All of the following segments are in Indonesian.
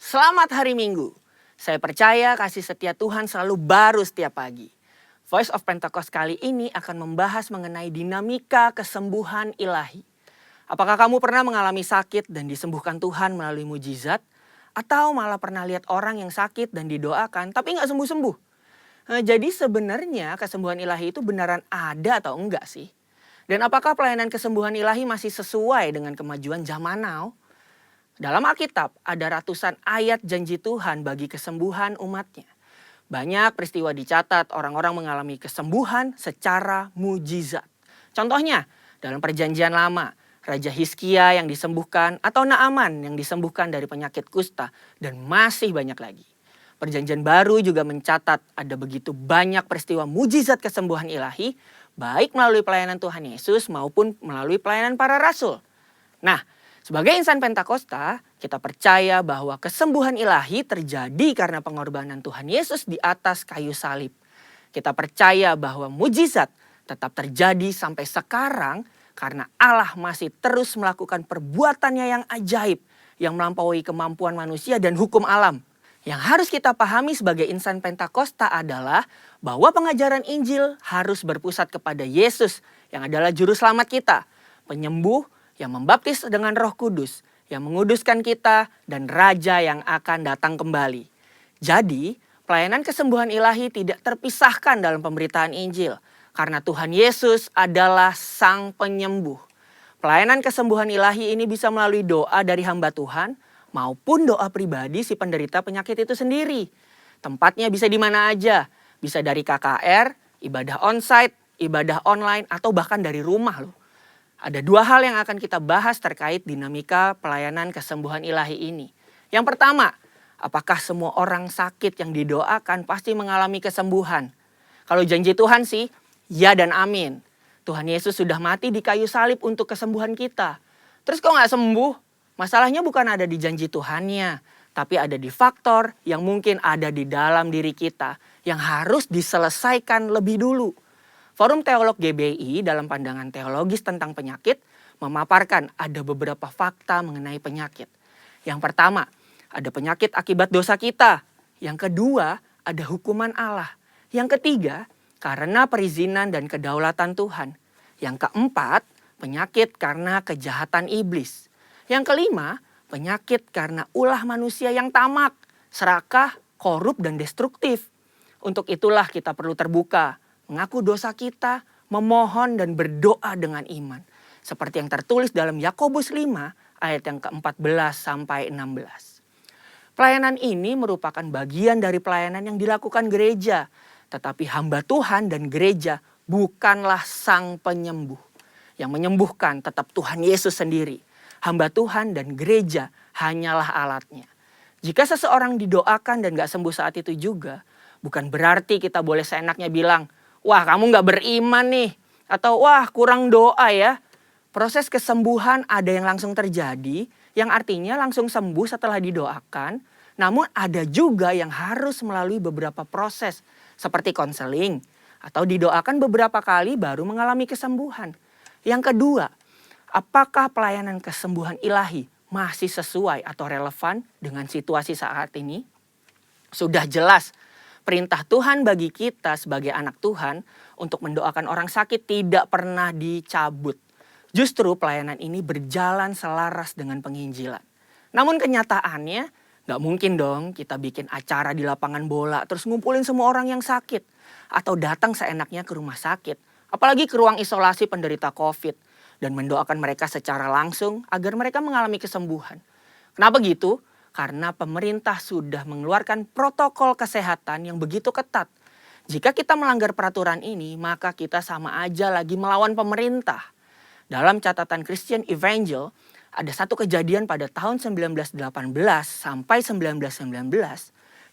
Selamat hari Minggu. Saya percaya kasih setia Tuhan selalu baru setiap pagi. Voice of Pentecost kali ini akan membahas mengenai dinamika kesembuhan ilahi. Apakah kamu pernah mengalami sakit dan disembuhkan Tuhan melalui mujizat? Atau malah pernah lihat orang yang sakit dan didoakan tapi nggak sembuh-sembuh? Jadi sebenarnya kesembuhan ilahi itu beneran ada atau enggak sih? Dan apakah pelayanan kesembuhan ilahi masih sesuai dengan kemajuan zaman now? Dalam Alkitab ada ratusan ayat janji Tuhan bagi kesembuhan umatnya. Banyak peristiwa dicatat orang-orang mengalami kesembuhan secara mujizat. Contohnya dalam perjanjian lama, Raja Hizkia yang disembuhkan atau Naaman yang disembuhkan dari penyakit kusta dan masih banyak lagi. Perjanjian baru juga mencatat ada begitu banyak peristiwa mujizat kesembuhan ilahi baik melalui pelayanan Tuhan Yesus maupun melalui pelayanan para rasul. Nah, sebagai insan Pentakosta, kita percaya bahwa kesembuhan ilahi terjadi karena pengorbanan Tuhan Yesus di atas kayu salib. Kita percaya bahwa mujizat tetap terjadi sampai sekarang karena Allah masih terus melakukan perbuatannya yang ajaib yang melampaui kemampuan manusia dan hukum alam. Yang harus kita pahami sebagai insan Pentakosta adalah bahwa pengajaran Injil harus berpusat kepada Yesus yang adalah juru selamat kita, penyembuh yang membaptis dengan Roh Kudus, yang menguduskan kita, dan Raja yang akan datang kembali. Jadi, pelayanan kesembuhan ilahi tidak terpisahkan dalam pemberitaan Injil, karena Tuhan Yesus adalah Sang Penyembuh. Pelayanan kesembuhan ilahi ini bisa melalui doa dari hamba Tuhan, maupun doa pribadi si penderita penyakit itu sendiri. Tempatnya bisa di mana aja, bisa dari KKR, ibadah onsite, ibadah online, atau bahkan dari rumah loh. Ada dua hal yang akan kita bahas terkait dinamika pelayanan kesembuhan ilahi ini. Yang pertama, apakah semua orang sakit yang didoakan pasti mengalami kesembuhan? Kalau janji Tuhan sih, ya dan amin. Tuhan Yesus sudah mati di kayu salib untuk kesembuhan kita. Terus kok nggak sembuh? Masalahnya bukan ada di janji Tuhannya, tapi ada di faktor yang mungkin ada di dalam diri kita yang harus diselesaikan lebih dulu. Forum Teolog GBI dalam pandangan teologis tentang penyakit memaparkan ada beberapa fakta mengenai penyakit. Yang pertama, ada penyakit akibat dosa kita. Yang kedua, ada hukuman Allah. Yang ketiga, karena perizinan dan kedaulatan Tuhan. Yang keempat, penyakit karena kejahatan iblis. Yang kelima, penyakit karena ulah manusia yang tamak, serakah, korup, dan destruktif. Untuk itulah kita perlu terbuka, mengaku dosa kita, memohon dan berdoa dengan iman. Seperti yang tertulis dalam Yakobus 5 ayat yang ke-14 sampai 16. Pelayanan ini merupakan bagian dari pelayanan yang dilakukan gereja. Tetapi hamba Tuhan dan gereja bukanlah Sang Penyembuh. Yang menyembuhkan tetap Tuhan Yesus sendiri. Hamba Tuhan dan gereja hanyalah alatnya. Jika seseorang didoakan dan gak sembuh saat itu juga, bukan berarti kita boleh seenaknya bilang, wah kamu gak beriman nih. Atau wah kurang doa ya. Proses kesembuhan ada yang langsung terjadi, yang artinya langsung sembuh setelah didoakan. Namun ada juga yang harus melalui beberapa proses, seperti konseling. Atau didoakan beberapa kali baru mengalami kesembuhan. Yang kedua, apakah pelayanan kesembuhan ilahi masih sesuai atau relevan dengan situasi saat ini? Sudah jelas perintah Tuhan bagi kita sebagai anak Tuhan untuk mendoakan orang sakit tidak pernah dicabut. Justru pelayanan ini berjalan selaras dengan penginjilan. Namun kenyataannya gak mungkin dong kita bikin acara di lapangan bola terus ngumpulin semua orang yang sakit. Atau datang seenaknya ke rumah sakit. Apalagi ke ruang isolasi penderita COVID. Dan mendoakan mereka secara langsung agar mereka mengalami kesembuhan. Kenapa gitu? Karena pemerintah sudah mengeluarkan protokol kesehatan yang begitu ketat. Jika kita melanggar peraturan ini, maka kita sama aja lagi melawan pemerintah. Dalam catatan Christian Evangel, ada satu kejadian pada tahun 1918 sampai 1919,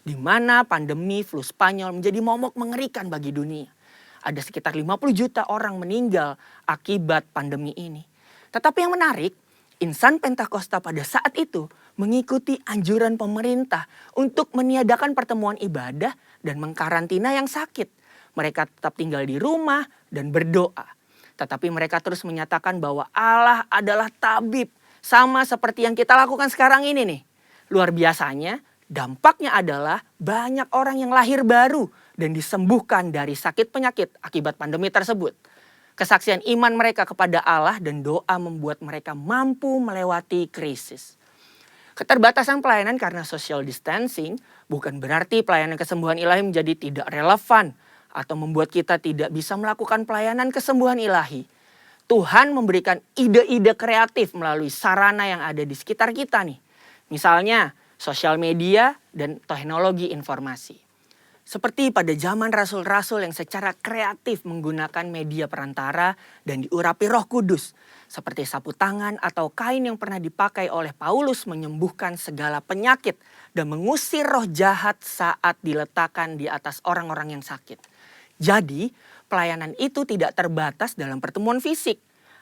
di mana pandemi flu Spanyol menjadi momok mengerikan bagi dunia. Ada sekitar 50 juta orang meninggal akibat pandemi ini. Tetapi yang menarik, insan Pentakosta pada saat itu mengikuti anjuran pemerintah untuk meniadakan pertemuan ibadah dan mengkarantina yang sakit. Mereka tetap tinggal di rumah dan berdoa. Tetapi mereka terus menyatakan bahwa Allah adalah tabib. Sama seperti yang kita lakukan sekarang ini nih. Luar biasanya, dampaknya adalah banyak orang yang lahir baru dan disembuhkan dari sakit penyakit akibat pandemi tersebut. Kesaksian iman mereka kepada Allah dan doa membuat mereka mampu melewati krisis. Keterbatasan pelayanan karena social distancing bukan berarti pelayanan kesembuhan ilahi menjadi tidak relevan atau membuat kita tidak bisa melakukan pelayanan kesembuhan ilahi. Tuhan memberikan ide-ide kreatif melalui sarana yang ada di sekitar kita nih. Misalnya sosial media dan teknologi informasi. Seperti pada zaman rasul-rasul yang secara kreatif menggunakan media perantara dan diurapi Roh Kudus. Seperti sapu tangan atau kain yang pernah dipakai oleh Paulus menyembuhkan segala penyakit dan mengusir roh jahat saat diletakkan di atas orang-orang yang sakit. Jadi, pelayanan itu tidak terbatas dalam pertemuan fisik.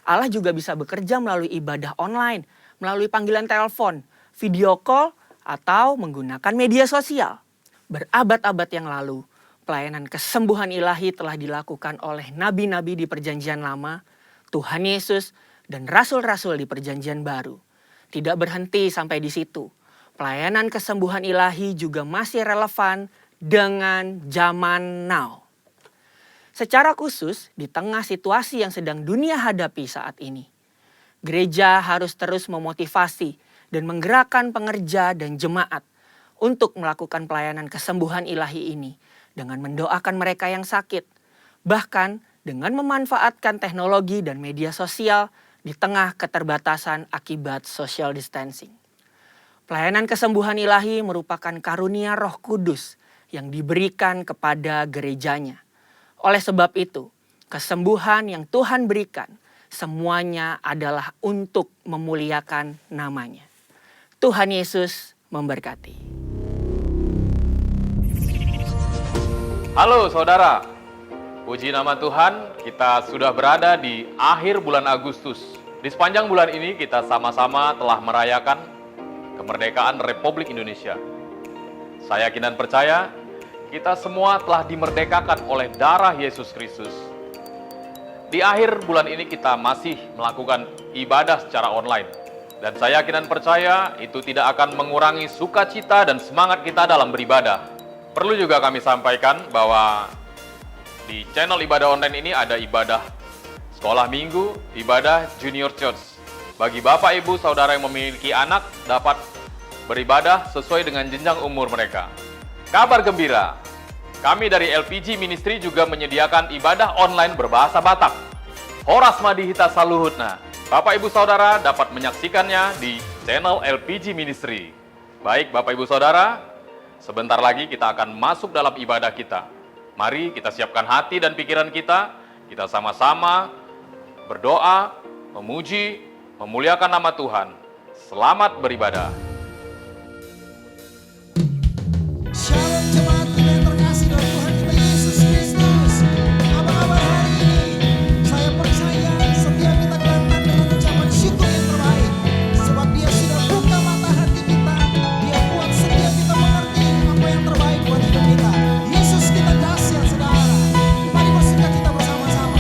Allah juga bisa bekerja melalui ibadah online, melalui panggilan telepon, video call, atau menggunakan media sosial. Berabad-abad yang lalu, pelayanan kesembuhan ilahi telah dilakukan oleh nabi-nabi di Perjanjian Lama, Tuhan Yesus, dan rasul-rasul di Perjanjian Baru. Tidak berhenti sampai di situ. Pelayanan kesembuhan ilahi juga masih relevan dengan zaman now. Secara khusus, di tengah situasi yang sedang dunia hadapi saat ini, gereja harus terus memotivasi dan menggerakkan pengerja dan jemaat untuk melakukan pelayanan kesembuhan ilahi ini dengan mendoakan mereka yang sakit, bahkan dengan memanfaatkan teknologi dan media sosial di tengah keterbatasan akibat social distancing. Pelayanan kesembuhan ilahi merupakan karunia Roh Kudus yang diberikan kepada gerejanya. Oleh sebab itu, kesembuhan yang Tuhan berikan semuanya adalah untuk memuliakan namanya. Tuhan Yesus memberkati. Halo saudara, puji nama Tuhan, kita sudah berada di akhir bulan Agustus. Di sepanjang bulan ini kita sama-sama telah merayakan kemerdekaan Republik Indonesia. Saya yakin dan percaya, kita semua telah dimerdekakan oleh darah Yesus Kristus. Di akhir bulan ini kita masih melakukan ibadah secara online. Dan saya yakin dan percaya itu tidak akan mengurangi sukacita dan semangat kita dalam beribadah. Perlu juga kami sampaikan bahwa di channel ibadah online ini ada ibadah sekolah minggu, ibadah junior church. Bagi Bapak, Ibu, Saudara yang memiliki anak dapat beribadah sesuai dengan jenjang umur mereka. Kabar gembira, kami dari LPG Ministry juga menyediakan ibadah online berbahasa Batak. Horas Madihita Saluhutna. Bapak, Ibu, Saudara dapat menyaksikannya di channel LPG Ministry. Baik Bapak, Ibu, Saudara, sebentar lagi kita akan masuk dalam ibadah kita. Mari kita siapkan hati dan pikiran kita sama-sama berdoa, memuji, memuliakan nama Tuhan. Selamat beribadah. Shalom jemaat yang terkasih dalam Tuhan kita Yesus Kristus. Apa kabar hari ini? Saya percaya setiap kita datang dengan ucapan syukur yang terbaik. Sebab Dia sudah buka mata hati kita. Dia buat setiap kita mengerti apa yang terbaik buat hidup kita. Yesus kita dahsyat saudara. Mari bersuka kita bersama-sama.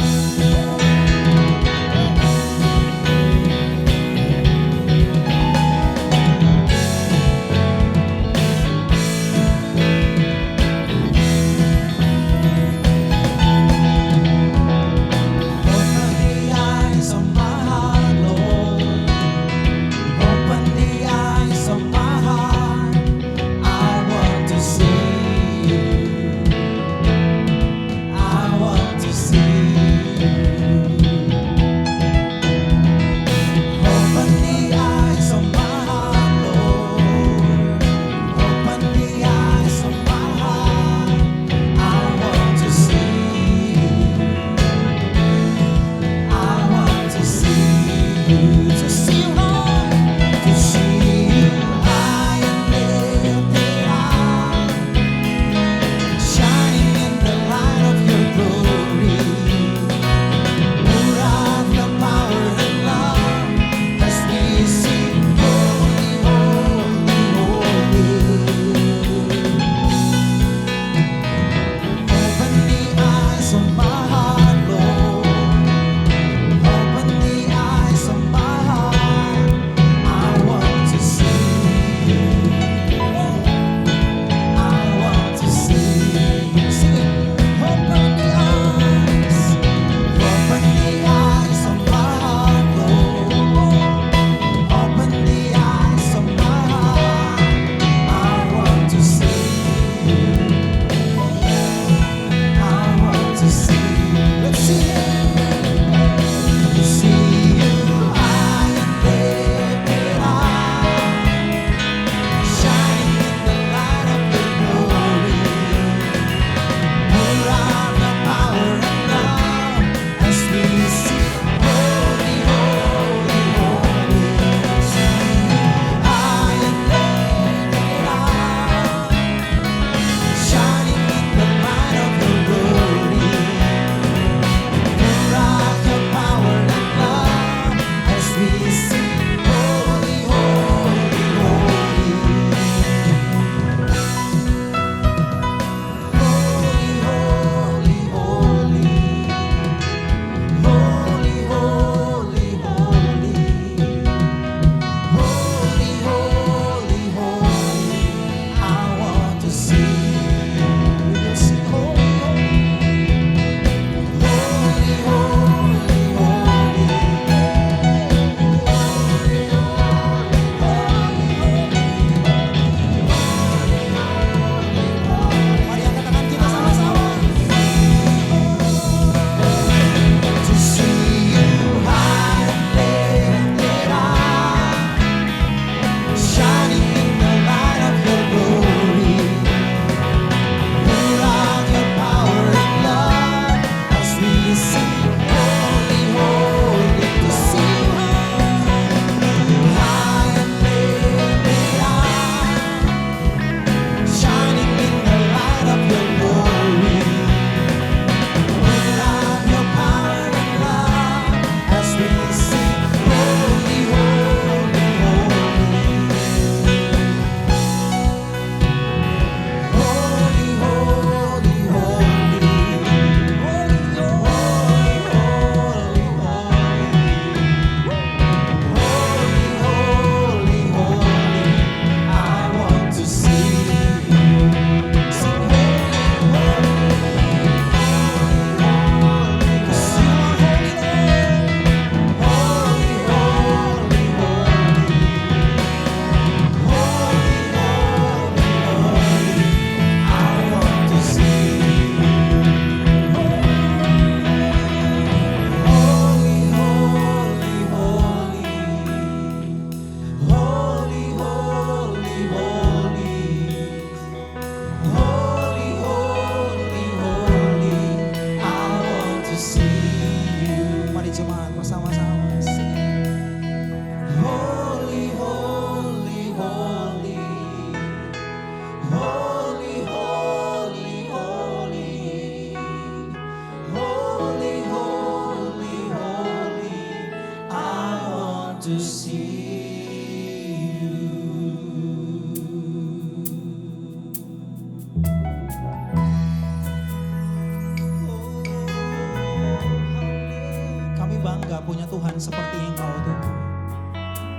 punya Tuhan seperti Engkau Tuhan.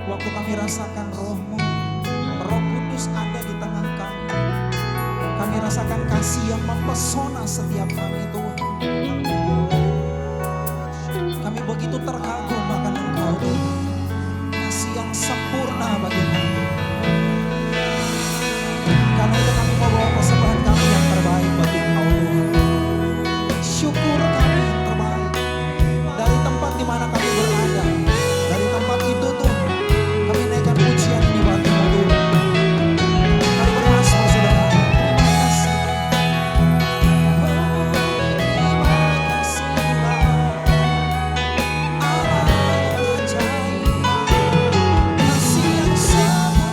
Waktu kami rasakan Roh-Mu, Roh Kudus ada di tengah kami. Kami rasakan kasih yang mempesona setiap kami Tuhan. Kami begitu terkagum akan Engkau Tuhan. Kasih yang sempurna bagi kami. Karena itu kami mau bawa persembahan kami yang terbaik bagi Engkau Tuhan. Syukur kami yang terbaik. Dari tempat di mana kami berada. Dari tempat itu Tuhan. Kami naikkan pujian ini buat Engkau Tuhan. Mari berdoa semua saudara. Terima kasih. Terima kasihlah. Allah yang ajaib. Kasih yang sempurna.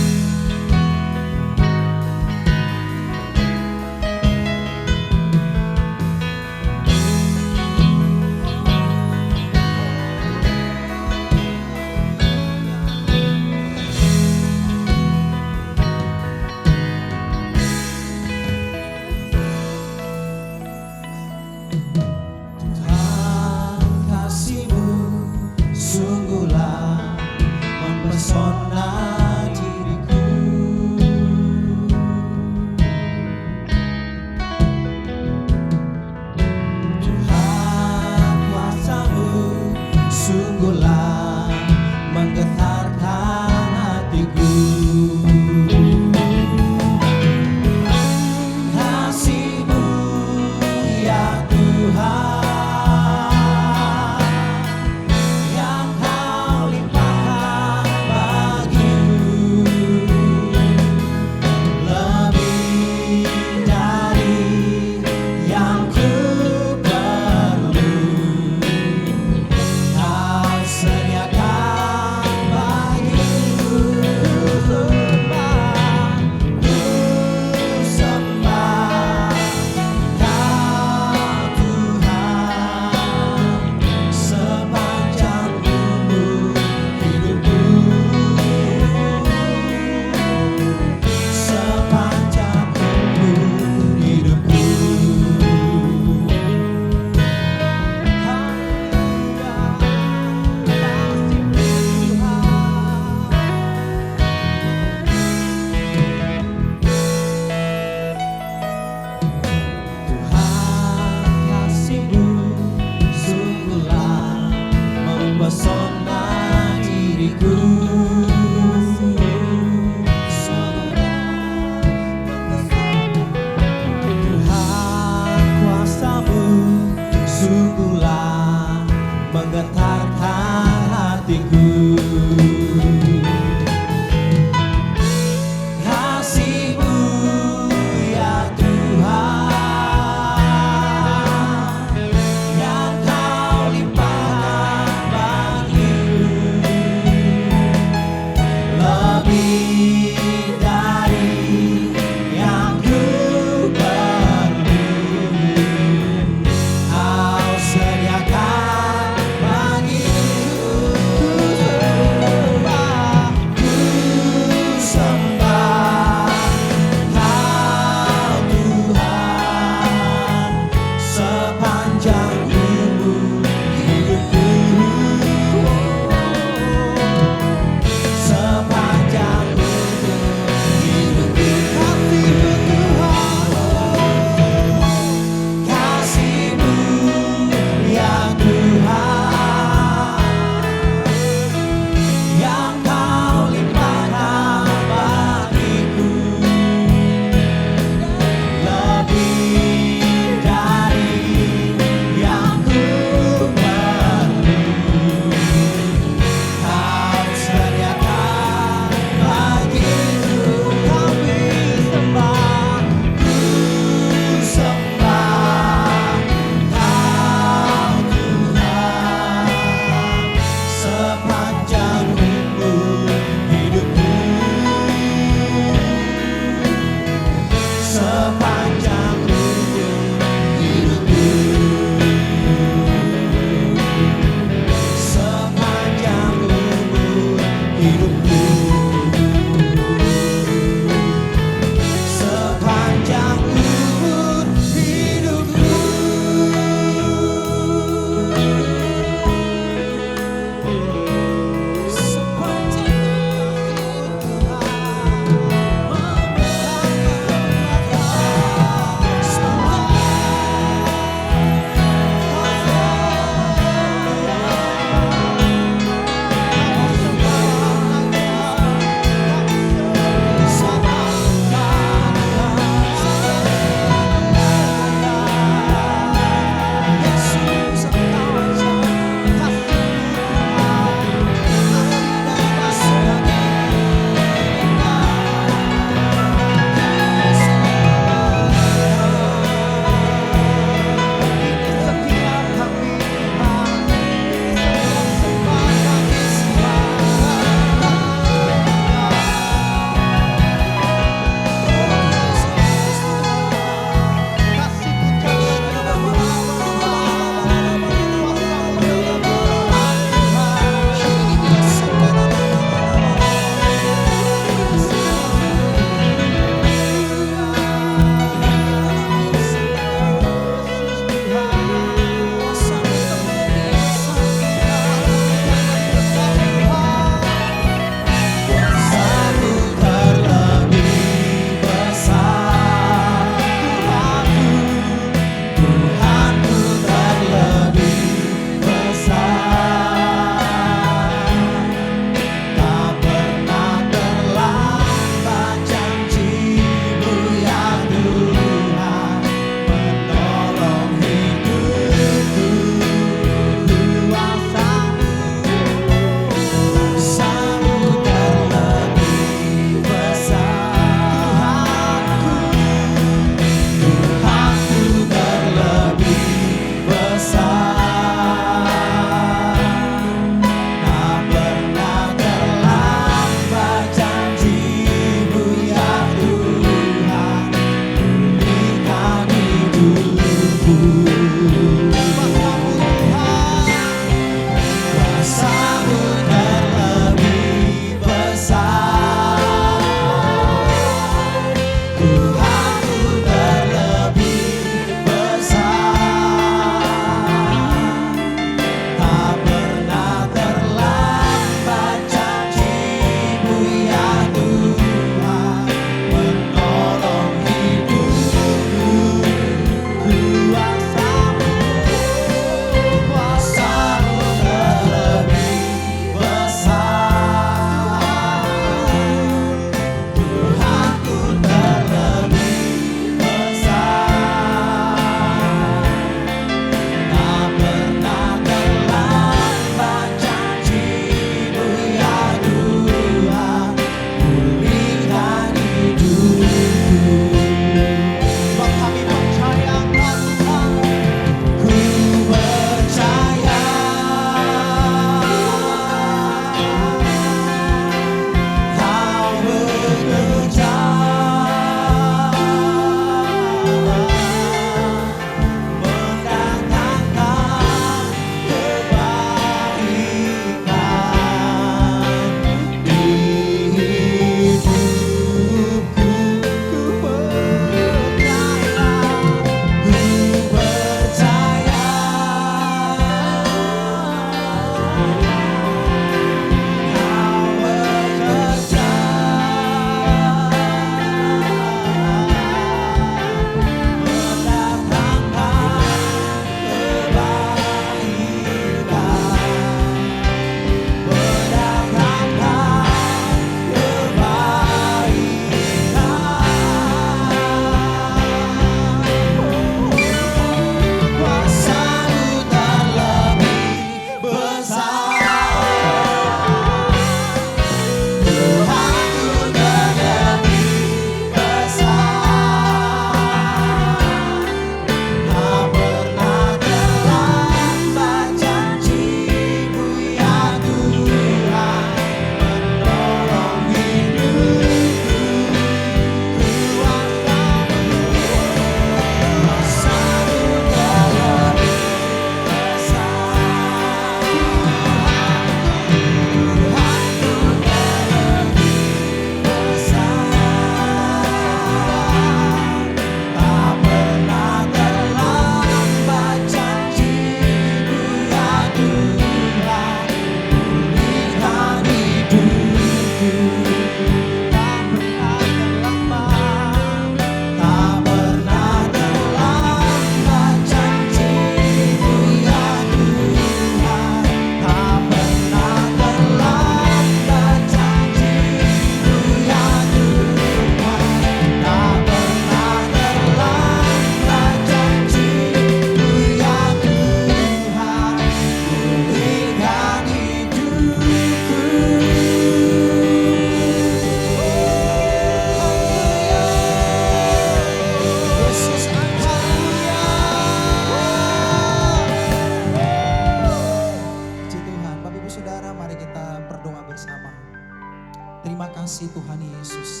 Terima kasih Tuhan Yesus.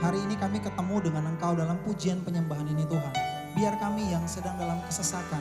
Hari ini kami ketemu dengan Engkau dalam pujian penyembahan ini Tuhan. Biar kami yang sedang dalam kesesakan,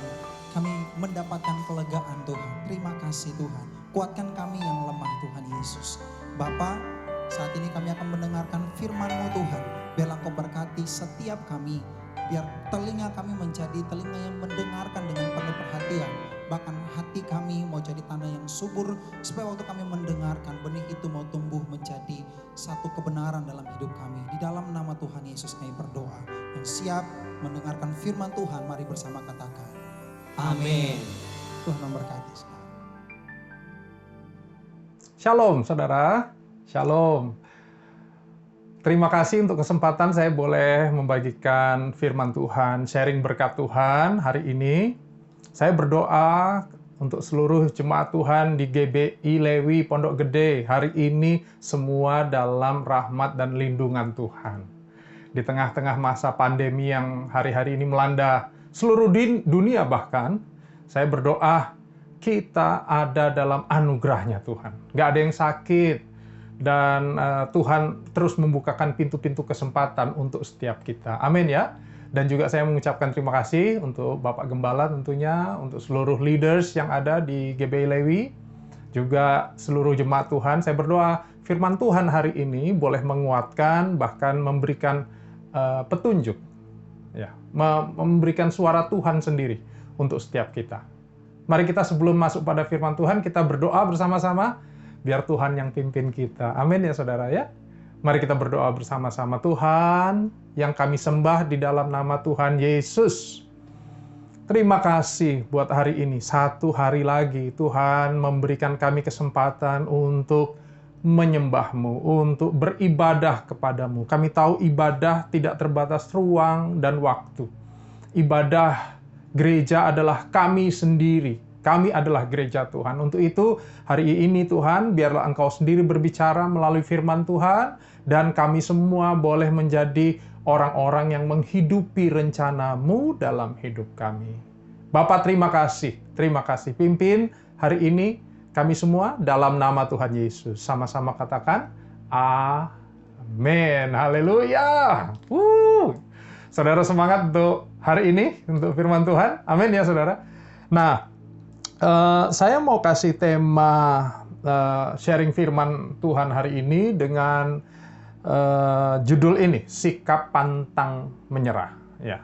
kami mendapatkan kelegaan Tuhan. Terima kasih Tuhan. Kuatkan kami yang lemah Tuhan Yesus. Bapa, saat ini kami akan mendengarkan firman-Mu Tuhan. Biarlah Engkau berkati setiap kami. Biar telinga kami menjadi telinga yang mendengarkan dengan penuh perhatian. Bahkan hati kami mau jadi tanah yang subur. Supaya waktu kami mendengarkan, benih itu mau tumbuh menjadi satu kebenaran dalam hidup kami. Di dalam nama Tuhan Yesus kami berdoa. Yang siap mendengarkan firman Tuhan, mari bersama katakan. Amin. Tuhan memberkati. Shalom saudara, shalom. Terima kasih untuk kesempatan saya boleh membagikan firman Tuhan, sharing berkat Tuhan hari ini. Saya berdoa untuk seluruh jemaat Tuhan di GBI Lewi Pondok Gede. Hari ini semua dalam rahmat dan lindungan Tuhan. Di tengah-tengah masa pandemi yang hari-hari ini melanda seluruh dunia bahkan, saya berdoa kita ada dalam anugerahnya Tuhan. Gak ada yang sakit. Dan Tuhan terus membukakan pintu-pintu kesempatan untuk setiap kita. Amin ya. Dan juga saya mengucapkan terima kasih untuk Bapak Gembala tentunya, untuk seluruh leaders yang ada di GBI Lewi, juga seluruh jemaat Tuhan. Saya berdoa firman Tuhan hari ini boleh menguatkan, bahkan memberikan petunjuk, ya, memberikan suara Tuhan sendiri untuk setiap kita. Mari kita sebelum masuk pada firman Tuhan, kita berdoa bersama-sama. Biar Tuhan yang pimpin kita. Amin ya saudara ya. Mari kita berdoa bersama-sama. Tuhan yang kami sembah di dalam nama Tuhan Yesus. Terima kasih buat hari ini. Satu hari lagi Tuhan memberikan kami kesempatan untuk menyembah-Mu, untuk beribadah kepadamu. Kami tahu ibadah tidak terbatas ruang dan waktu. Ibadah gereja adalah kami sendiri. Kami adalah gereja Tuhan. Untuk itu, hari ini Tuhan, biarlah Engkau sendiri berbicara melalui firman Tuhan, dan kami semua boleh menjadi orang-orang yang menghidupi rencana-Mu dalam hidup kami. Bapa, terima kasih. Terima kasih. Pimpin hari ini kami semua dalam nama Tuhan Yesus. Sama-sama katakan, amin. Haleluya. Saudara semangat untuk hari ini, untuk firman Tuhan. Amin ya saudara. Nah, saya mau kasih tema sharing firman Tuhan hari ini dengan judul ini, sikap pantang menyerah. Ya,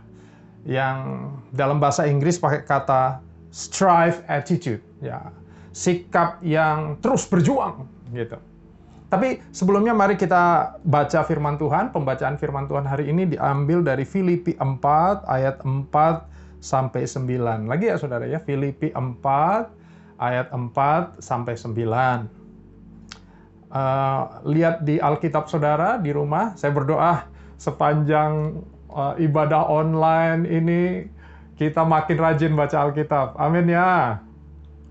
yang dalam bahasa Inggris pakai kata strive attitude. Ya, sikap yang terus berjuang gitu. Tapi sebelumnya mari kita baca firman Tuhan. Pembacaan firman Tuhan hari ini diambil dari Filipi 4 ayat 4 sampai 9. Lagi ya saudara ya, Filipi 4 ayat 4 sampai 9. Lihat di Alkitab saudara di rumah. Saya berdoa sepanjang ibadah online ini kita makin rajin baca Alkitab. Amin ya.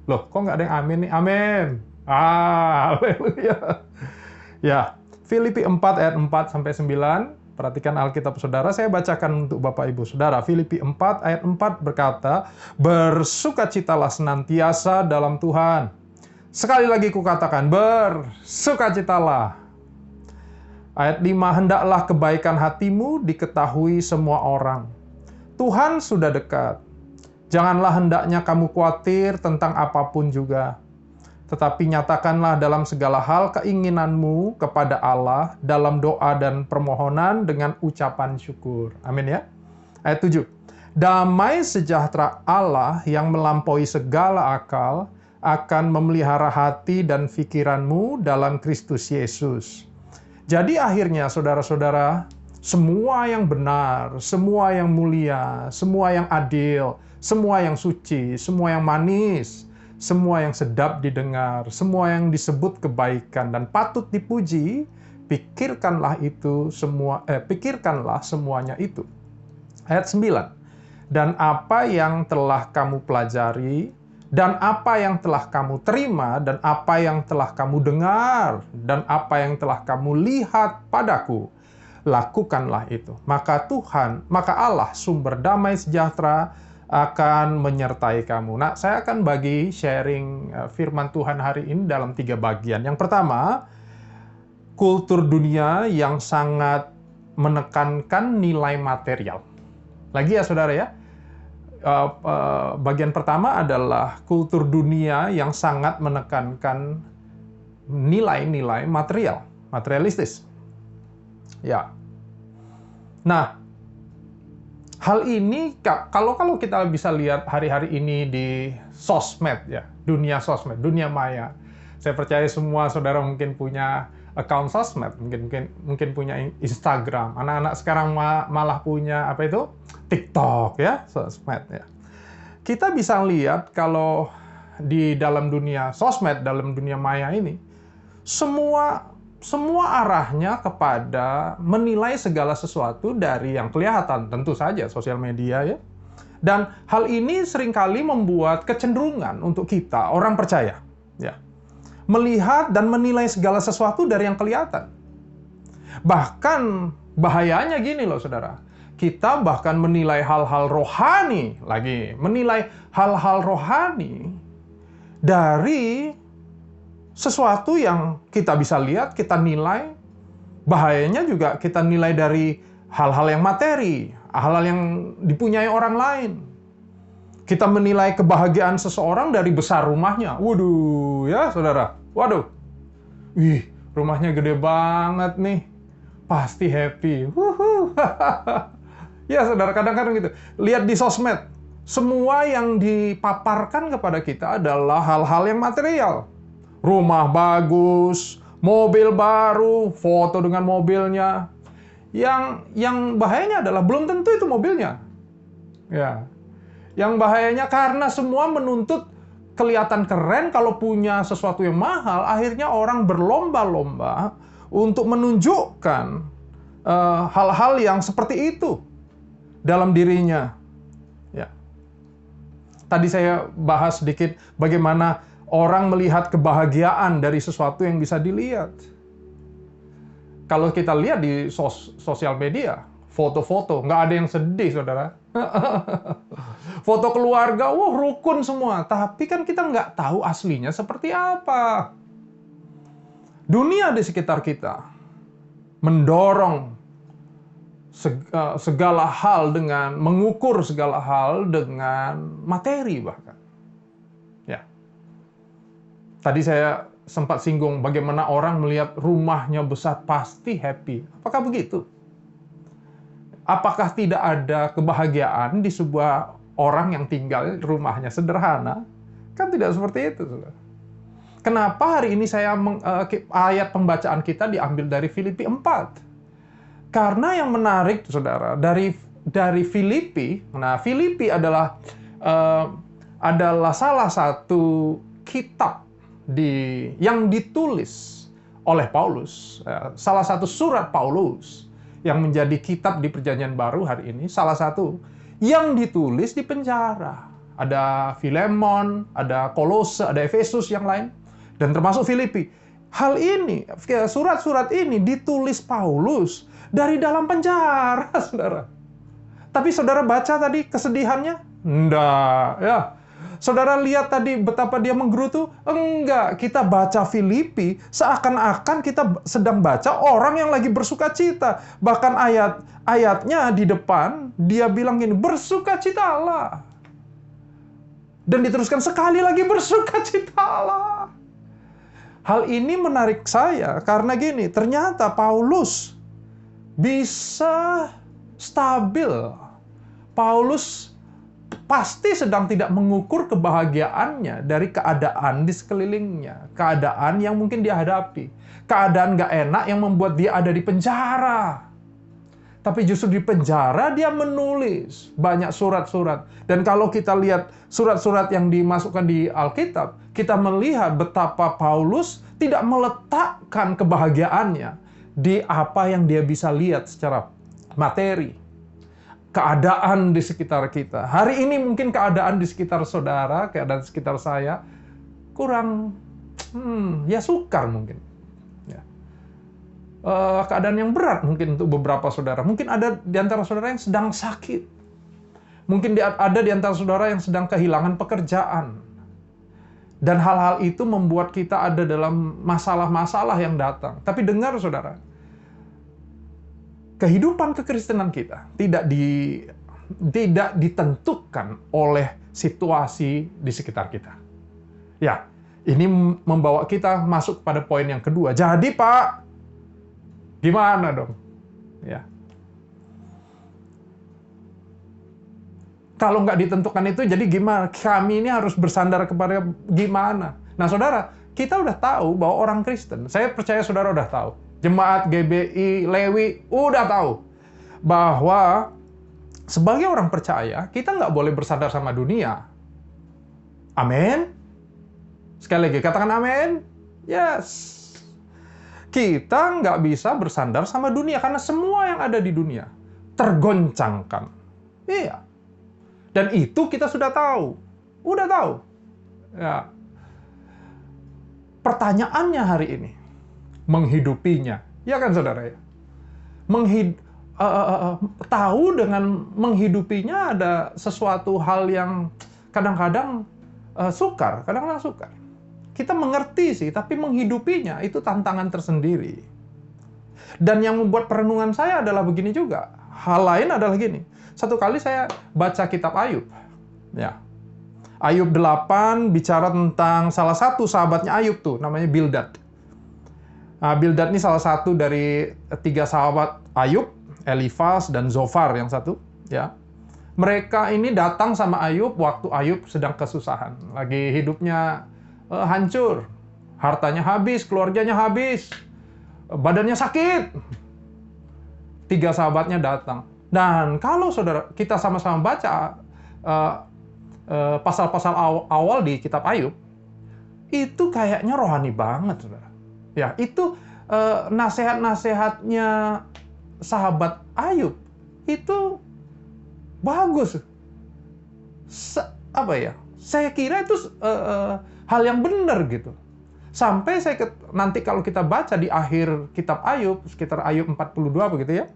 Loh, kok nggak ada yang amin nih? Amin. Haleluya. Ya, Filipi 4 ayat 4 sampai 9. Perhatikan Alkitab saudara, saya bacakan untuk Bapak Ibu saudara. Filipi 4 ayat 4 berkata, bersukacitalah senantiasa dalam Tuhan. Sekali lagi kukatakan, bersukacitalah. Ayat 5, hendaklah kebaikan hatimu diketahui semua orang. Tuhan sudah dekat. Janganlah hendaknya kamu khawatir tentang apapun juga. Tetapi nyatakanlah dalam segala hal keinginanmu kepada Allah dalam doa dan permohonan dengan ucapan syukur. Amin ya. Ayat 7. Damai sejahtera Allah yang melampaui segala akal akan memelihara hati dan pikiranmu dalam Kristus Yesus. Jadi akhirnya saudara-saudara, semua yang benar, semua yang mulia, semua yang adil, semua yang suci, semua yang manis, semua yang sedap didengar, semua yang disebut kebaikan dan patut dipuji, pikirkanlah semuanya itu. Ayat 9. Dan apa yang telah kamu pelajari, dan apa yang telah kamu terima, dan apa yang telah kamu dengar, dan apa yang telah kamu lihat padaku, lakukanlah itu. Maka Allah sumber damai sejahtera akan menyertai kamu. Nah, saya akan bagi sharing firman Tuhan hari ini dalam 3 bagian. Yang pertama, kultur dunia yang sangat menekankan nilai material. Lagi ya saudara ya, bagian pertama adalah kultur dunia yang sangat menekankan nilai-nilai material, materialistis. Ya. Nah, hal ini kalau kita bisa lihat hari-hari ini di sosmed ya, dunia sosmed, dunia maya. Saya percaya semua saudara mungkin punya account sosmed, mungkin punya Instagram. Anak-anak sekarang malah punya apa itu? TikTok ya, sosmed ya. Kita bisa lihat kalau di dalam dunia sosmed, dalam dunia maya ini, semua arahnya kepada menilai segala sesuatu dari yang kelihatan, tentu saja sosial media ya. Dan hal ini seringkali membuat kecenderungan untuk kita, orang percaya, ya, melihat dan menilai segala sesuatu dari yang kelihatan. Bahkan bahayanya gini loh saudara, kita bahkan menilai hal-hal rohani, menilai hal-hal rohani dari sesuatu yang kita bisa lihat, kita nilai. Bahayanya juga kita nilai dari hal-hal yang materi, hal-hal yang dipunyai orang lain. Kita menilai kebahagiaan seseorang dari besar rumahnya. Waduh, ya saudara. Waduh. Wih, rumahnya gede banget nih. Pasti happy. Ya saudara, kadang-kadang gitu. Lihat di sosmed. Semua yang dipaparkan kepada kita adalah hal-hal yang material. Rumah bagus, mobil baru, foto dengan mobilnya. Yang bahayanya adalah belum tentu itu mobilnya. Ya. Yang bahayanya karena semua menuntut kelihatan keren kalau punya sesuatu yang mahal, akhirnya orang berlomba-lomba untuk menunjukkan hal-hal yang seperti itu dalam dirinya. Ya. Tadi saya bahas sedikit bagaimana orang melihat kebahagiaan dari sesuatu yang bisa dilihat. Kalau kita lihat di sosial media, foto-foto, nggak ada yang sedih, saudara. Foto keluarga, wah rukun semua. Tapi kan kita nggak tahu aslinya seperti apa. Dunia di sekitar kita mendorong segala hal dengan, mengukur segala hal dengan materi bahkan. Ya. Tadi saya sempat singgung bagaimana orang melihat rumahnya besar pasti happy. Apakah begitu? Apakah tidak ada kebahagiaan di sebuah orang yang tinggal rumahnya sederhana? Kan tidak seperti itu, saudara. Kenapa hari ini ayat pembacaan kita diambil dari Filipi 4? Karena yang menarik, saudara, dari Filipi. Nah, Filipi adalah salah satu kitab yang ditulis oleh Paulus, salah satu surat Paulus yang menjadi kitab di Perjanjian Baru hari ini, salah satu yang ditulis di penjara. Ada Filemon, ada Kolose, ada Efesus yang lain, dan termasuk Filipi. Hal ini, surat-surat ini ditulis Paulus dari dalam penjara, saudara. Tapi saudara baca tadi kesedihannya? Enggak, ya. Saudara lihat tadi betapa dia menggerutu? Enggak, kita baca Filipi seakan-akan kita sedang baca orang yang lagi bersuka cita. Bahkan ayatnya di depan, dia bilang gini, bersukacitalah. Dan diteruskan sekali lagi, bersukacitalah. Hal ini menarik saya karena gini, ternyata Paulus bisa stabil. Paulus pasti sedang tidak mengukur kebahagiaannya dari keadaan di sekelilingnya. Keadaan yang mungkin dia hadapi. Keadaan gak enak yang membuat dia ada di penjara. Tapi justru di penjara dia menulis banyak surat-surat. Dan kalau kita lihat surat-surat yang dimasukkan di Alkitab, kita melihat betapa Paulus tidak meletakkan kebahagiaannya di apa yang dia bisa lihat secara materi. Keadaan di sekitar kita. Hari ini mungkin keadaan di sekitar saudara, keadaan di sekitar saya, kurang, ya sukar mungkin. Ya. Keadaan yang berat mungkin untuk beberapa saudara. Mungkin ada di antara saudara yang sedang sakit. Mungkin ada di antara saudara yang sedang kehilangan pekerjaan. Dan hal-hal itu membuat kita ada dalam masalah-masalah yang datang. Tapi dengar saudara, kehidupan kekristenan kita tidak ditentukan oleh situasi di sekitar kita. Ya, ini membawa kita masuk pada poin yang kedua. Jadi Pak, gimana dong? Ya. Kalau nggak ditentukan itu, jadi gimana? Kami ini harus bersandar kepada gimana? Nah, saudara, kita udah tahu bahwa orang Kristen, saya percaya saudara udah tahu, jemaat GBI, Lewi, udah tahu bahwa sebagai orang percaya, kita nggak boleh bersandar sama dunia. Amin? Sekali lagi, katakan amin. Yes. Kita nggak bisa bersandar sama dunia, karena semua yang ada di dunia tergoncangkan. Iya. Dan itu kita sudah tahu. Udah tahu. Ya. Pertanyaannya hari ini, menghidupinya. Ya kan saudara ya? Tahu dengan menghidupinya ada sesuatu hal yang kadang-kadang sukar, kadang-kadang sukar. Kita mengerti sih, tapi menghidupinya itu tantangan tersendiri. Dan yang membuat perenungan saya adalah begini juga. Hal lain adalah gini. Satu kali saya baca kitab Ayub. Ya. Ayub 8 bicara tentang salah satu sahabatnya Ayub tuh, namanya Bildad. Nah, Bildad ini salah satu dari 3 sahabat Ayub, Elifaz dan Zofar yang satu. Ya. Mereka ini datang sama Ayub waktu Ayub sedang kesusahan. Lagi hidupnya hancur. Hartanya habis, keluarganya habis. Badannya sakit. 3 sahabatnya datang. Dan kalau saudara kita sama-sama baca pasal-pasal awal di kitab Ayub, itu kayaknya rohani banget, saudara. Ya, itu nasihat-nasihatnya sahabat Ayub itu bagus. Saya kira itu hal yang benar gitu. Sampai nanti kalau kita baca di akhir kitab Ayub, sekitar Ayub 42 begitu ya.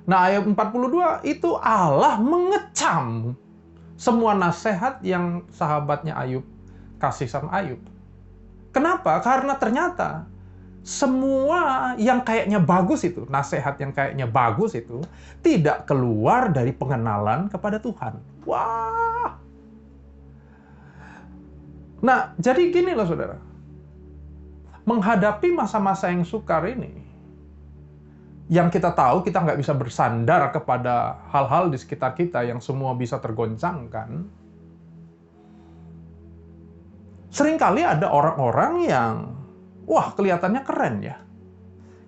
Nah, ayat 42 itu Allah mengecam semua nasihat yang sahabatnya Ayub kasih sama Ayub. Kenapa? Karena ternyata semua yang kayaknya bagus itu, nasihat yang kayaknya bagus itu, tidak keluar dari pengenalan kepada Tuhan. Wah! Nah, jadi gini loh saudara. Menghadapi masa-masa yang sukar ini, yang kita tahu kita nggak bisa bersandar kepada hal-hal di sekitar kita yang semua bisa tergoncangkan. Seringkali ada orang-orang yang, wah kelihatannya keren ya.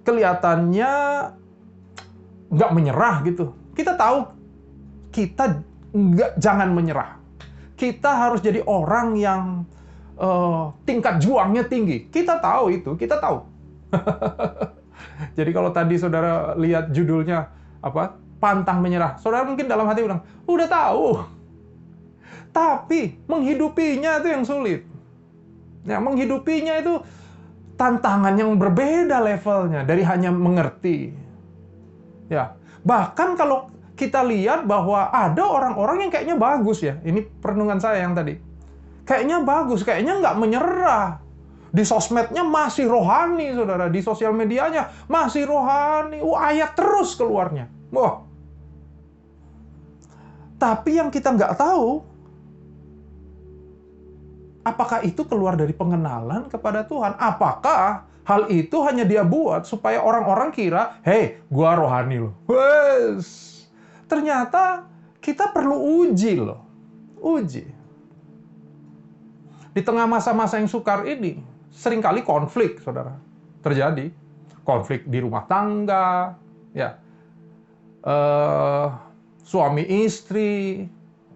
Kelihatannya nggak menyerah gitu. Kita tahu kita jangan menyerah. Kita harus jadi orang yang tingkat juangnya tinggi. Kita tahu itu, kita tahu. Jadi kalau tadi saudara lihat judulnya apa? Pantang menyerah. Saudara mungkin dalam hati bilang, udah tahu. Tapi menghidupinya itu yang sulit. Ya, menghidupinya itu tantangan yang berbeda levelnya dari hanya mengerti. Ya, bahkan kalau kita lihat bahwa ada orang-orang yang kayaknya bagus ya. Ini perenungan saya yang tadi. Kayaknya bagus, kayaknya nggak menyerah. Di sosmednya masih rohani, saudara. Di sosial medianya masih rohani. Ayat terus keluarnya. Wah. Tapi yang kita nggak tahu, apakah itu keluar dari pengenalan kepada Tuhan? Apakah hal itu hanya dia buat supaya orang-orang kira, hei, gua rohani loh. Wes. Ternyata kita perlu uji loh. Uji. Di tengah masa-masa yang sukar ini, seringkali konflik, saudara, terjadi. Konflik di rumah tangga, ya, suami istri,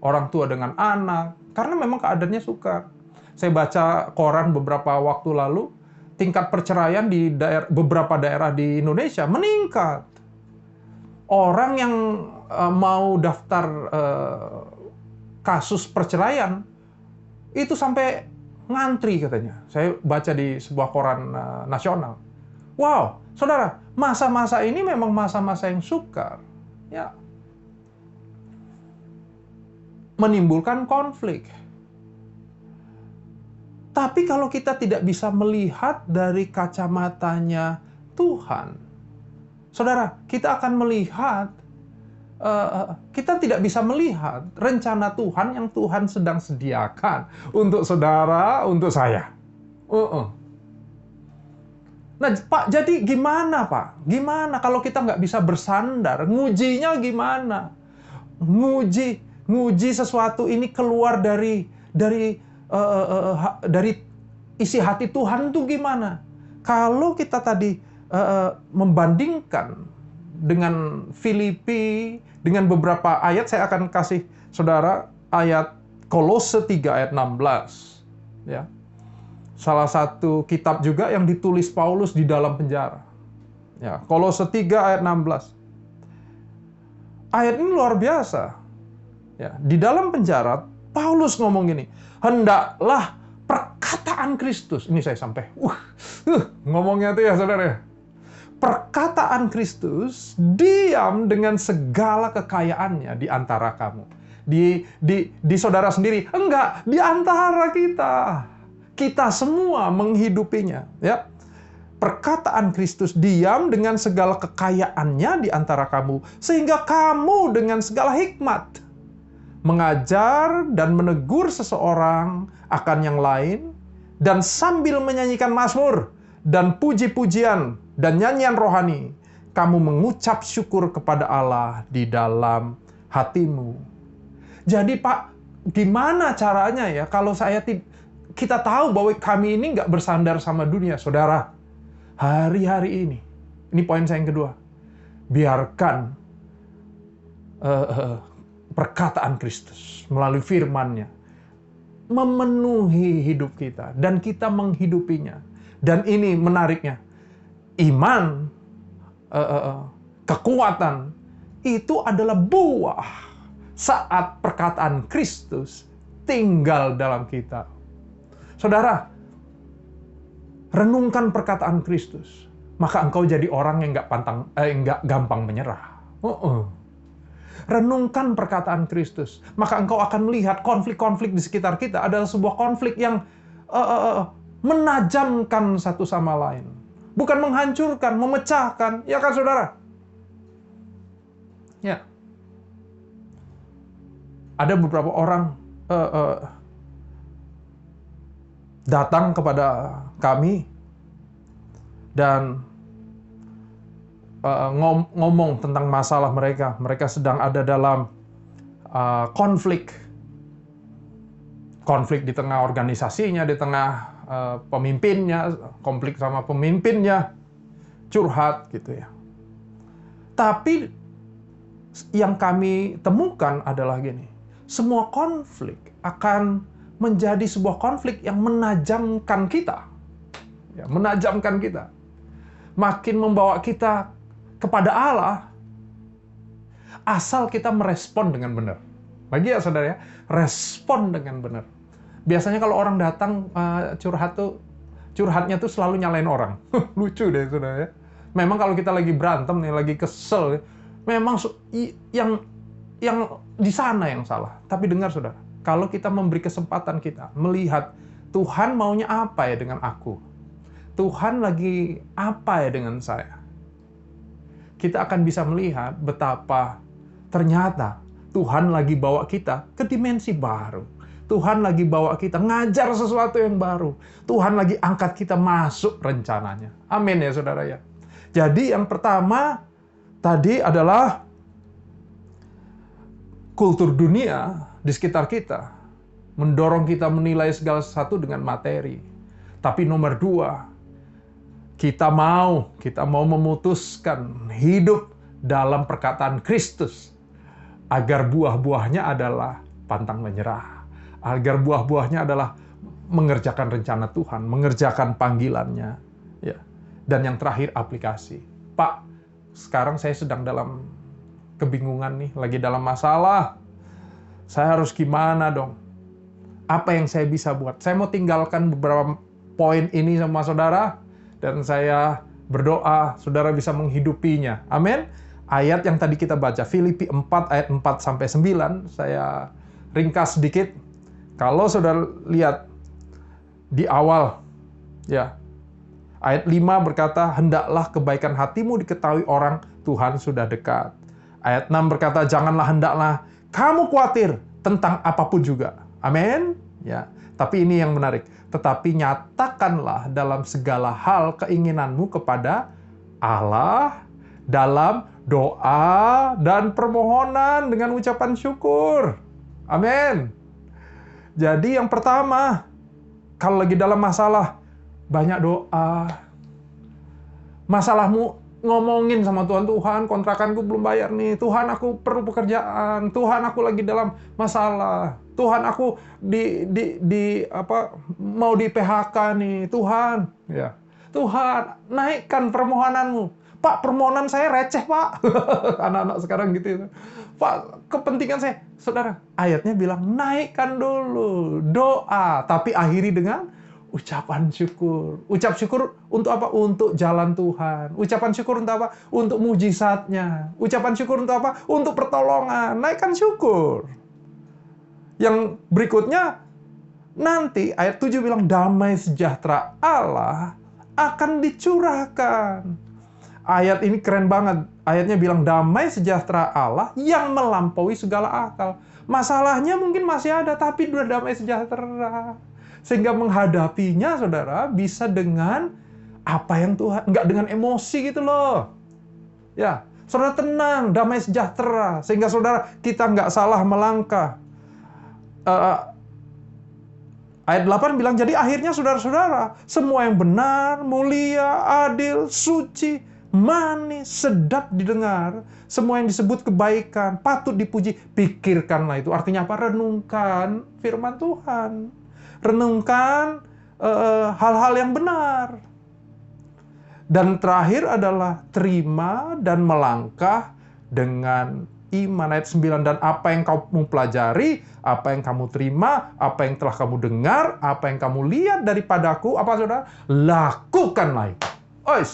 orang tua dengan anak, karena memang keadaannya sukar. Saya baca koran beberapa waktu lalu, tingkat perceraian di beberapa daerah di Indonesia meningkat. Orang yang mau daftar kasus perceraian, itu sampai ngantri katanya. Saya baca di sebuah koran nasional. Wow, saudara, masa-masa ini memang masa-masa yang sukar. Ya. Menimbulkan konflik. Tapi kalau kita tidak bisa melihat dari kacamatanya Tuhan, saudara, kita akan melihat, kita tidak bisa melihat rencana Tuhan yang Tuhan sedang sediakan untuk saudara, untuk saya. Nah, Pak, jadi gimana, Pak? Gimana kalau kita nggak bisa bersandar? Ngujinya gimana? Nguji sesuatu ini keluar dari isi hati Tuhan itu gimana? Kalau kita tadi membandingkan dengan Filipi, dengan beberapa ayat, saya akan kasih saudara ayat Kolose 3 ayat 16. Ya. Salah satu kitab juga yang ditulis Paulus di dalam penjara. Ya, Kolose 3 ayat 16. Ayat ini luar biasa. Ya, di dalam penjara, Paulus ngomong gini, hendaklah perkataan Kristus. Ini saya sampai, ngomongnya tuh ya saudara. Perkataan Kristus diam dengan segala kekayaannya di antara kamu. Di saudara sendiri, enggak, di antara kita. Kita semua menghidupinya, ya. Perkataan Kristus diam dengan segala kekayaannya di antara kamu, sehingga kamu dengan segala hikmat mengajar dan menegur seseorang akan yang lain, dan sambil menyanyikan mazmur dan puji-pujian dan nyanyian rohani, kamu mengucap syukur kepada Allah di dalam hatimu. Jadi Pak, gimana caranya ya kalau kita tahu bahwa kami ini nggak bersandar sama dunia, saudara. Hari-hari ini poin saya yang kedua, biarkan perkataan Kristus melalui firman-Nya memenuhi hidup kita, dan kita menghidupinya. Dan ini menariknya, iman, kekuatan, itu adalah buah saat perkataan Kristus tinggal dalam kita. Saudara, renungkan perkataan Kristus, maka engkau jadi orang yang nggak gampang menyerah. Renungkan perkataan Kristus, maka engkau akan melihat konflik-konflik di sekitar kita adalah sebuah konflik yang menajamkan satu sama lain, bukan menghancurkan, memecahkan, ya kan saudara? Ya, ada beberapa orang datang kepada kami dan ngomong tentang masalah mereka. Mereka sedang ada dalam konflik di tengah organisasinya, di tengah pemimpinnya, konflik sama pemimpinnya, curhat gitu ya. Tapi yang kami temukan adalah gini, semua konflik akan menjadi sebuah konflik yang menajamkan kita. Ya, menajamkan kita. Makin membawa kita kepada Allah, asal kita merespon dengan benar. Bagi ya saudara ya, respon dengan benar. Biasanya kalau orang datang curhatnya tuh selalu nyalain orang. Lucu deh saudara ya. Memang kalau kita lagi berantem nih, lagi kesel, memang yang di sana yang salah. Tapi dengar saudara, kalau kita memberi kesempatan kita melihat Tuhan maunya apa ya dengan aku, Tuhan lagi apa ya dengan saya, kita akan bisa melihat betapa ternyata Tuhan lagi bawa kita ke dimensi baru. Tuhan lagi bawa kita ngajar sesuatu yang baru. Tuhan lagi angkat kita masuk rencananya. Amin ya saudara ya. Jadi yang pertama tadi adalah kultur dunia di sekitar kita mendorong kita menilai segala sesuatu dengan materi. Tapi nomor dua, kita mau memutuskan hidup dalam perkataan Kristus agar buah-buahnya adalah pantang menyerah, agar buah-buahnya adalah mengerjakan rencana Tuhan, mengerjakan panggilannya, ya. Dan yang terakhir aplikasi. Pak, sekarang saya sedang dalam kebingungan nih, lagi dalam masalah. Saya harus gimana dong? Apa yang saya bisa buat? Saya mau tinggalkan beberapa poin ini sama saudara, dan saya berdoa saudara bisa menghidupinya. Amin. Ayat yang tadi kita baca, Filipi 4 ayat 4-9, saya ringkas sedikit. Kalau saudara lihat, di awal, ya. Ayat 5 berkata, hendaklah kebaikan hatimu diketahui orang, Tuhan sudah dekat. Ayat 6 berkata, janganlah hendaklah kamu khawatir tentang apapun juga. Amin. Ya. Tapi ini yang menarik. Tetapi nyatakanlah dalam segala hal keinginanmu kepada Allah dalam doa dan permohonan dengan ucapan syukur. Amin. Jadi yang pertama, kalau lagi dalam masalah, banyak doa. Masalahmu ngomongin sama Tuhan, Tuhan kontrakanku belum bayar nih, Tuhan aku perlu pekerjaan, Tuhan aku lagi dalam masalah, Tuhan aku mau di PHK nih, Tuhan. Ya. Tuhan, naikkan permohonanmu. Pak, permohonan saya receh, Pak. Anak-anak sekarang gitu. Pak, kepentingan saya. Saudara, ayatnya bilang, naikkan dulu doa. Tapi akhiri dengan ucapan syukur. Ucap syukur untuk apa? Untuk jalan Tuhan. Ucapan syukur untuk apa? Untuk mujizatnya. Ucapan syukur untuk apa? Untuk pertolongan. Naikkan syukur. Yang berikutnya, nanti ayat 7 bilang, damai sejahtera Allah akan dicurahkan. Ayat ini keren banget. Ayatnya bilang damai sejahtera Allah yang melampaui segala akal. Masalahnya mungkin masih ada, tapi sudah damai sejahtera. Sehingga menghadapinya, saudara, bisa dengan apa yang Tuhan, nggak dengan emosi gitu loh. Ya, saudara tenang, damai sejahtera. Sehingga saudara, kita nggak salah melangkah. Ayat 8 bilang, jadi akhirnya saudara-saudara, semua yang benar, mulia, adil, suci, manis, sedap didengar, semua yang disebut kebaikan, patut dipuji, pikirkanlah itu. Artinya apa? Renungkan firman Tuhan. Renungkan hal-hal yang benar. Dan terakhir adalah terima dan melangkah dengan iman. Ayat 9, dan apa yang kamu pelajari, apa yang kamu terima, apa yang telah kamu dengar, apa yang kamu lihat daripadaku, apa saudara? Lakukanlah itu. Ois.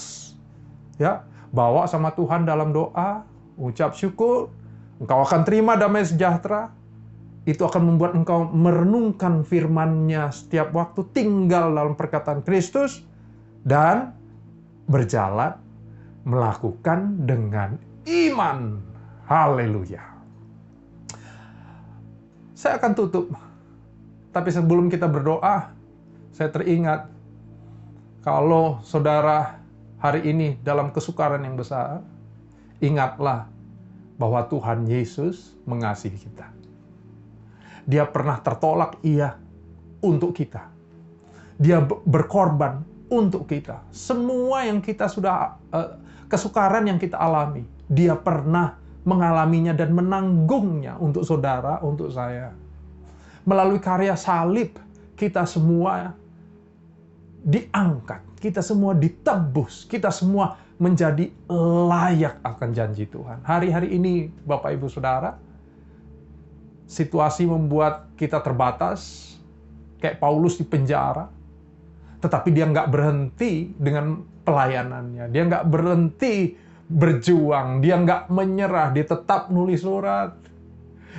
Ya, bawa sama Tuhan dalam doa, ucap syukur, engkau akan terima damai sejahtera. Itu akan membuat engkau merenungkan firman-Nya setiap waktu, tinggal dalam perkataan Kristus, dan berjalan, melakukan dengan iman. Haleluya. Saya akan tutup. Tapi sebelum kita berdoa, saya teringat, kalau saudara hari ini dalam kesukaran yang besar, ingatlah bahwa Tuhan Yesus mengasihi kita. Dia pernah tertolak, iya, untuk kita. Dia berkorban untuk kita. Semua yang kita sudah, kesukaran yang kita alami, dia pernah mengalaminya dan menanggungnya untuk saudara, untuk saya. Melalui karya salib, kita semua diangkat, kita semua ditebus, kita semua menjadi layak akan janji Tuhan. Hari-hari ini, Bapak Ibu Saudara, situasi membuat kita terbatas, kayak Paulus di penjara, tetapi dia nggak berhenti dengan pelayanannya. Dia nggak berhenti berjuang, dia nggak menyerah, dia tetap nulis surat.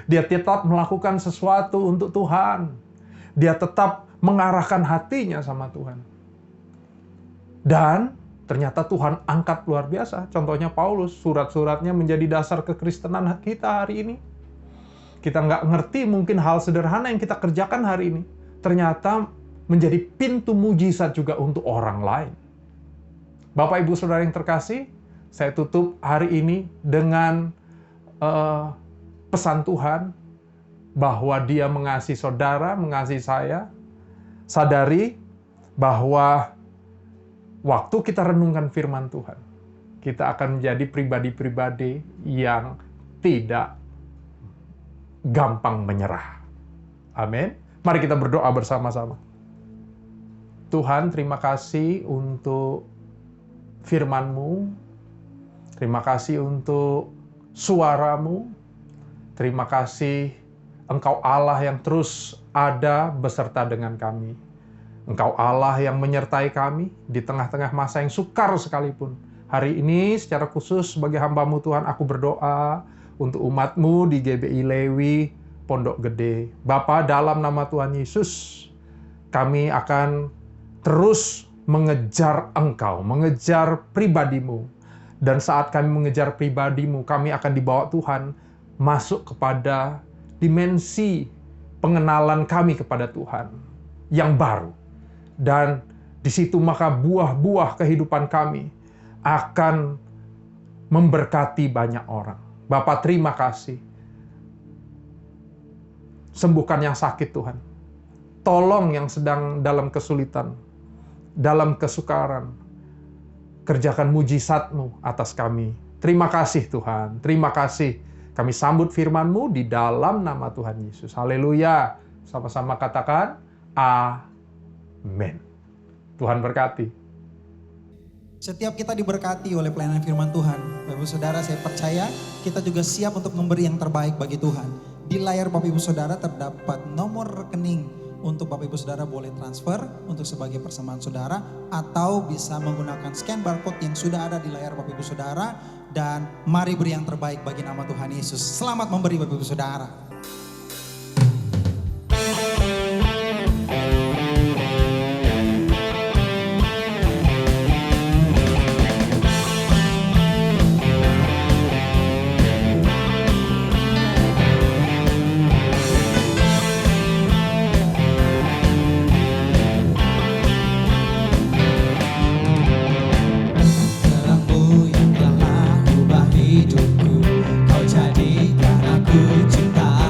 Dia tetap melakukan sesuatu untuk Tuhan. Dia tetap mengarahkan hatinya sama Tuhan. Dan ternyata Tuhan angkat luar biasa. Contohnya Paulus, surat-suratnya menjadi dasar kekristenan kita hari ini. Kita nggak ngerti mungkin hal sederhana yang kita kerjakan hari ini, ternyata menjadi pintu mujizat juga untuk orang lain. Bapak Ibu Saudara yang terkasih, saya tutup hari ini dengan pesan Tuhan bahwa Dia mengasihi saudara, mengasihi saya. Sadari bahwa waktu kita renungkan firman Tuhan, kita akan menjadi pribadi-pribadi yang tidak gampang menyerah. Amin. Mari kita berdoa bersama-sama. Tuhan, terima kasih untuk firman-Mu. Terima kasih untuk suara-Mu. Terima kasih Engkau Allah yang terus ada beserta dengan kami. Engkau Allah yang menyertai kami di tengah-tengah masa yang sukar sekalipun. Hari ini secara khusus sebagai hamba-Mu Tuhan, aku berdoa untuk umat-Mu di GBI Lewi, Pondok Gede. Bapa, dalam nama Tuhan Yesus, kami akan terus mengejar Engkau, mengejar pribadi-Mu. Dan saat kami mengejar pribadi-Mu, kami akan dibawa Tuhan masuk kepada dimensi pengenalan kami kepada Tuhan yang baru. Dan di situ maka buah-buah kehidupan kami akan memberkati banyak orang. Bapa, terima kasih. Sembuhkan yang sakit, Tuhan. Tolong yang sedang dalam kesulitan, dalam kesukaran. Kerjakan mujizat-Mu atas kami. Terima kasih, Tuhan. Terima kasih. Kami sambut firman-Mu di dalam nama Tuhan Yesus. Haleluya. Sama-sama katakan, amin. Tuhan berkati. Setiap kita diberkati oleh pelayanan firman Tuhan. Bapak Ibu Saudara, saya percaya kita juga siap untuk memberi yang terbaik bagi Tuhan. Di layar Bapak Ibu Saudara terdapat nomor rekening untuk Bapak Ibu Saudara boleh transfer untuk sebagai persembahan saudara, atau bisa menggunakan scan barcode yang sudah ada di layar Bapak Ibu Saudara. Dan mari beri yang terbaik bagi nama Tuhan Yesus. Selamat memberi Bapak Ibu Saudara. Terangmu yang telah ubah hidupku, Kau jadikan aku cinta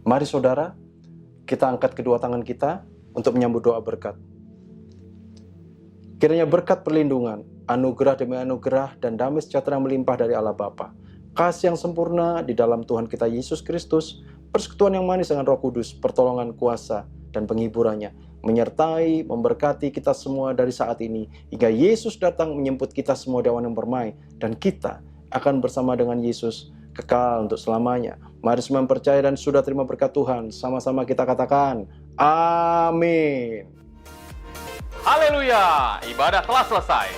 Mari saudara, kita angkat kedua tangan kita untuk menyambut doa berkat. Kiranya berkat perlindungan, anugerah demi anugerah, dan damai sejahtera yang melimpah dari Allah Bapa, kasih yang sempurna di dalam Tuhan kita Yesus Kristus, persekutuan yang manis dengan Roh Kudus, pertolongan kuasa dan penghiburannya, menyertai, memberkati kita semua dari saat ini, hingga Yesus datang menjemput kita semua di awan yang permai, dan kita akan bersama dengan Yesus kekal untuk selamanya. Mari semua percaya dan sudah terima berkat Tuhan. Sama-sama kita katakan, amin. Haleluya, ibadah telah selesai.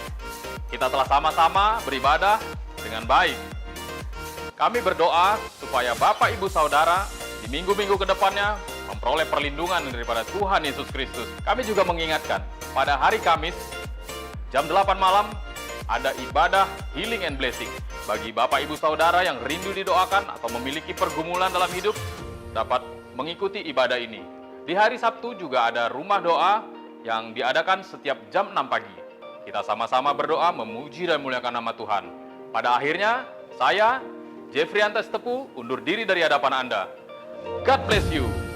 Kita telah sama-sama beribadah dengan baik. Kami berdoa supaya Bapak, Ibu, Saudara di minggu-minggu ke depannya memperoleh perlindungan daripada Tuhan Yesus Kristus. Kami juga mengingatkan, pada hari Kamis, jam 8 malam, ada ibadah Healing and Blessing. Bagi Bapak, Ibu, Saudara yang rindu didoakan atau memiliki pergumulan dalam hidup, dapat mengikuti ibadah ini. Di hari Sabtu juga ada rumah doa yang diadakan setiap jam 6 pagi. Kita sama-sama berdoa, memuji dan memuliakan nama Tuhan. Pada akhirnya, saya, Jeffrianta Stepu, undur diri dari hadapan Anda. God bless you.